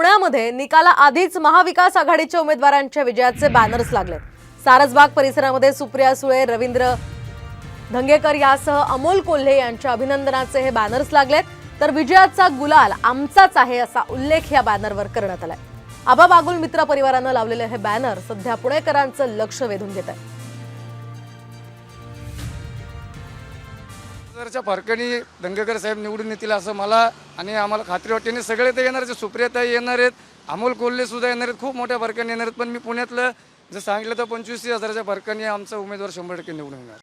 पुण्यामध्ये निकालाआधीच महाविकास आघाडीच्या उमेदवारांच्या विजयाचे बॅनर्स लागले। सारसबाग परिसरामध्ये सुप्रिया सुळे, रवींद्र धंगेकर यासह अमोल कोल्हे यांच्या अभिनंदनाचे हे बॅनर्स लागलेत। तर विजयाचा गुलाल आमचाच आहे असा उल्लेख या बॅनरवर करण्यात आलाय। आबा बागुल मित्र परिवाराने लावलेले हे बॅनर सध्या पुणेकरांचं लक्ष वेधून घेत आहे। फरकाने धंगेकर साहेब निवडून येतील असं मला आणि आम्हाला खात्री वाटते। सगळे ते येणार आहेत, सुप्रियाताई येणार आहेत, अमोल कोल्हे सुद्धा येणार आहेत, खूप मोठ्या फरकाने येणार आहेत। पण मी पुण्यातलं जर सांगितलं तर 25,000च्या फरकाने आमचा उमेदवार 100% निवडून येणार।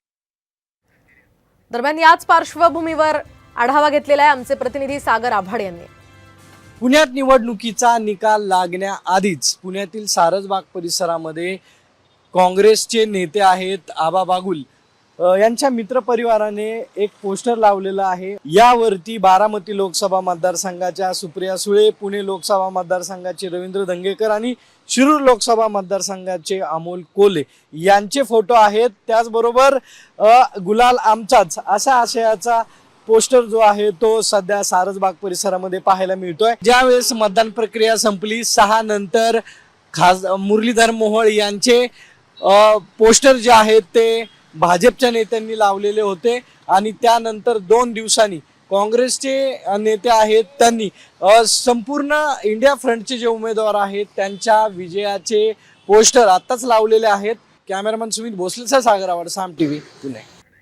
दरम्यान याच पार्श्वभूमीवर आढावा घेतलेला आहे आमचे प्रतिनिधी सागर आभाड यांनी। पुण्यात निवडणुकीचा निकाल लागण्याआधीच पुण्यातील सारसबाग परिसरामध्ये काँग्रेसचे नेते आहेत आबा बागुल यांच्या मित्रपरिवाराने एक पोस्टर लावलेलं आहे। यावरती बारामती लोकसभा मतदारसंघाच्या सुप्रिया सुळे, पुणे लोकसभा मतदारसंघाचे रवींद्र धंगेकर आणि शिरूर लोकसभा मतदारसंघाचे अमोल कोल्हे यांचे फोटो आहेत। त्याचबरोबर गुलाल आमचाच अशा आशयाचा पोस्टर जो आहे तो सध्या सारसबाग परिसरामध्ये पाहायला मिळतोय। ज्यावेळेस मतदान प्रक्रिया संपली 6 नंतर मुरलीधर मोहोळ यांचे पोस्टर जे आहेत ते भाजपच्या नेत्यांनी लावलेले होते आणि त्यानंतर 2 दिवसांनी काँग्रेसचे नेते आहेत त्यांनी संपूर्ण इंडिया फ्रंटचे जे उमेदवार आहेत त्यांच्या विजयाचे पोस्टर आताच लावलेले आहेत। कॅमेरामन सुमित भोसलेचा सागर आवाड, साम टीव्ही, पुणे।